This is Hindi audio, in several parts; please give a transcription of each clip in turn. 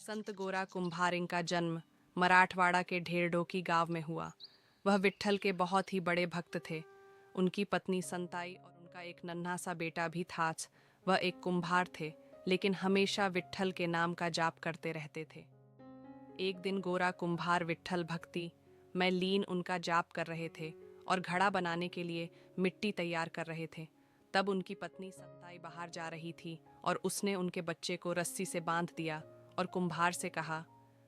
संत गोरा कुम्हारिंग का जन्म मराठवाड़ा के ढेरडोकी गांव में हुआ। वह विट्ठल के बहुत ही बड़े भक्त थे। उनकी पत्नी संताई और उनका एक नन्हा सा बेटा भी था। वह एक कुम्हार थे, लेकिन हमेशा विट्ठल के नाम का जाप करते रहते थे। एक दिन गोरा कुम्हार विट्ठल भक्ति में लीन उनका जाप कर रहे थे और घड़ा बनाने के लिए मिट्टी तैयार कर रहे थे। तब उनकी पत्नी संताई बाहर जा रही थी और उसने उनके बच्चे को रस्सी से बांध दिया और कुम्हार से कहा,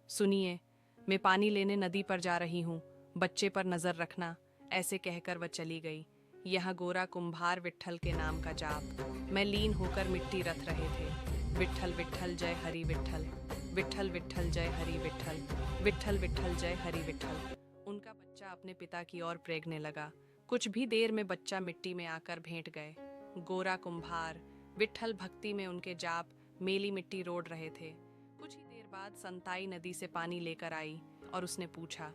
सुनिए, मैं पानी लेने नदी पर जा रही हूँ, बच्चे पर नजर रखना। ऐसे कहकर वह चली गई। यह गोरा कुम्हार विट्ठल के नाम का जाप में लीन होकर मिट्टी रथ रहे थे। विट्ठल विट्ठल जय हरि विट्ठल, विट्ठल विट्ठल जय हरि विट्ठल, विट्ठल विट्ठल जय हरि विट्ठल। उनका बच्चा अपने पिता की ओर प्रेगने लगा। कुछ भी देर में बच्चा मिट्टी में आकर भेंट गए। गोरा कुम्हार विट्ठल भक्ति में उनके जाप मेली मिट्टी रोड़ रहे थे। कुछ ही देर बाद संताई नदी से पानी लेकर आई और उसने पूछा,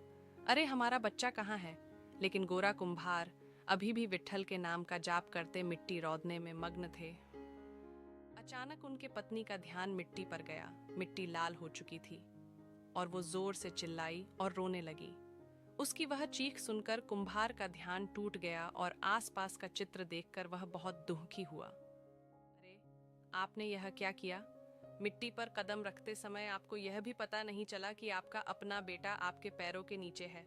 अरे हमारा बच्चा कहाँ है? लेकिन गोरा कुम्हार अभी भी विट्ठल के नाम का जाप करते मिट्टी रौदने में मग्न थे। अचानक उनके पत्नी का ध्यान मिट्टी पर गया। मिट्टी लाल हो चुकी थी और वो जोर से चिल्लाई और रोने लगी। उसकी वह चीख सुनकर कुम्हार का ध्यान टूट गया और आसपास का चित्र देखकर वह बहुत दुखी हुआ। अरे, आपने यह क्या किया? मिट्टी पर कदम रखते समय आपको यह भी पता नहीं चला कि आपका अपना बेटा आपके पैरों के नीचे है।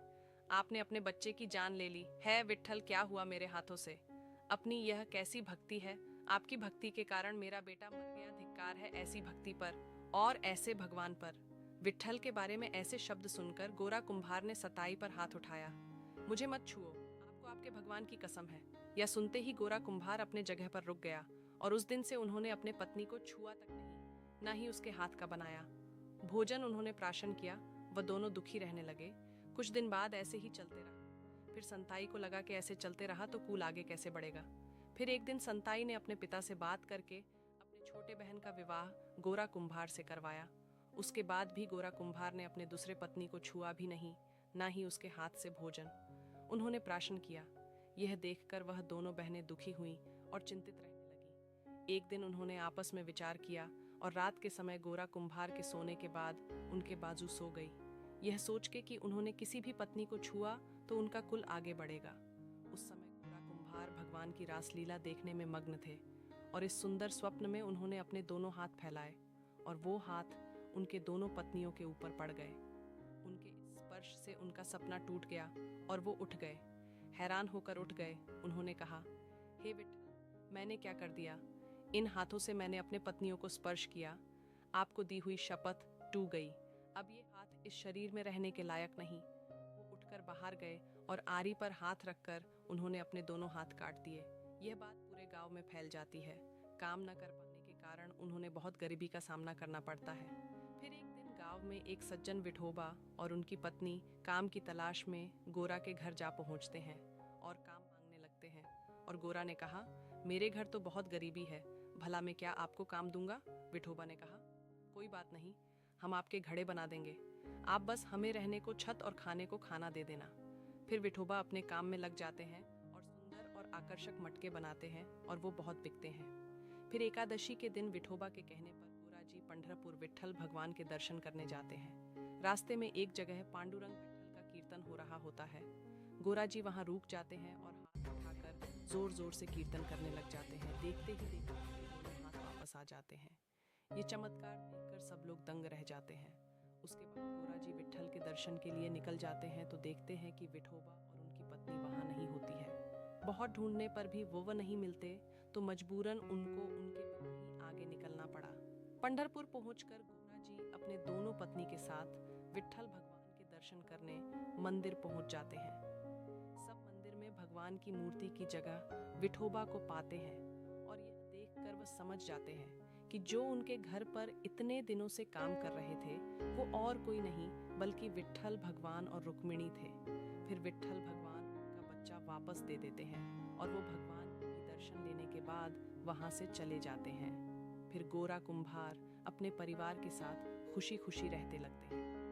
आपने अपने बच्चे की जान ले ली है। विट्ठल, क्या हुआ मेरे हाथों से? अपनी यह कैसी भक्ति है? आपकी भक्ति के कारण मेरा बेटा मर गया। धिक्कार है ऐसी भक्ति पर और ऐसे भगवान पर। विट्ठल के बारे में ऐसे शब्द सुनकर गोरा कुम्हार ने सताई पर हाथ उठाया। मुझे मत छुओ, आपको आपके भगवान की कसम है। यह सुनते ही गोरा कुम्हार अपने जगह पर रुक गया और उस दिन से उन्होंने अपने पत्नी को छुआ तक नहीं, न ही उसके हाथ का बनाया। भोजन उन्होंने प्राशन किया। वह दोनों दुखी रहने लगे। कुछ दिन बाद ऐसे ही चलते रहा। फिर संताई को लगा कि ऐसे चलते रहा तो कुल आगे कैसे बढ़ेगा। फिर एक दिन संताई ने अपने पिता से बात करके अपने छोटे बहन का विवाह गोरा कुम्हार से करवाया। उसके बाद भी गोरा कुम्हार ने अपने दूसरे पत्नी को छुआ भी नहीं, ना ही उसके हाथ से भोजन उन्होंने प्राशन किया। यह देखकर वह दोनों बहनें दुखी हुईं और चिंतित रहने लगी। एक दिन उन्होंने आपस में विचार किया और रात के समय गोरा कुम्हार के सोने के बाद उनके बाजू सो गई, यह सोच के कि उन्होंने किसी भी पत्नी को छुआ तो उनका कुल आगे बढ़ेगा। उस समय गोरा कुम्हार भगवान की रासलीला देखने में मग्न थे और इस सुंदर स्वप्न में उन्होंने अपने दोनों हाथ फैलाए और वो हाथ उनके दोनों पत्नियों के ऊपर पड़ गए। उनके स्पर्श से उनका सपना टूट गया और वो उठ गए। हैरान होकर उठ गए। उन्होंने कहा, हे विट्ठल, मैंने क्या कर दिया? इन हाथों से मैंने अपने पत्नियों को स्पर्श किया। आपको दी हुई शपथ टूट गई। अब ये हाथ इस शरीर में रहने के लायक नहीं। वो उठकर बाहर गए और आरी पर हाथ रखकर उन्होंने अपने दोनों हाथ काट दिए। यह बात पूरे गांव में फैल जाती है। काम न कर पाने के कारण उन्होंने बहुत गरीबी का सामना करना पड़ता है। फिर एक दिन गांव में एक सज्जन विठोबा और उनकी पत्नी काम की तलाश में गोरा के घर जा पहुंचते हैं और काम मांगने लगते हैं। और गोरा ने कहा, मेरे घर तो बहुत गरीबी है, भला मैं क्या आपको काम दूंगा? विठोबा ने कहा, कोई बात नहीं, हम आपके घड़े बना देंगे, आप बस हमें रहने को छत और खाने को खाना दे देना। फिर विठोबा अपने काम में लग जाते हैं और सुंदर और आकर्षक मटके बनाते हैं और वो बहुत बिकते हैं। फिर एकादशी के दिन विठोबा के कहने पर गोरा जी पंढरपुर विट्ठल भगवान के दर्शन करने जाते हैं। रास्ते में एक जगह पांडुरंग विट्ठल का कीर्तन हो रहा होता है। गोरा जी वहां रुक जाते हैं और हाथ उठाकर जोर जोर से कीर्तन करने लग जाते हैं। देखते ही देखते दोनों हाथ वापस आ जाते हैं। ये चमत्कार देखकर सब लोग दंग रह जाते हैं। उसके बाद गोरा जी विट्ठल के दर्शन के लिए निकल जाते हैं तो देखते हैं कि विठोबा और उनकी पत्नी वहां नहीं होती है। बहुत ढूंढने पर भी वो नहीं मिलते तो मजबूरन उनको उनके बिना ही आगे निकलना पड़ा। पंढरपुर पहुंचकर गोरा जी अपने दोनों पत्नी के साथ विट्ठल भगवान के दर्शन करने मंदिर पहुंच जाते हैं। सब मंदिर में भगवान की मूर्ति की जगह विठोबा को पाते हैं और यह देखकर वह समझ जाते हैं कि जो उनके घर पर इतने दिनों से काम कर रहे थे वो और कोई नहीं बल्कि विट्ठल भगवान और रुक्मिणी थे। फिर विट्ठल भगवान उनका बच्चा वापस दे देते हैं और वो भगवान के दर्शन लेने के बाद वहां से चले जाते हैं। फिर गोरा कुम्हार अपने परिवार के साथ खुशी खुशी रहते लगते हैं।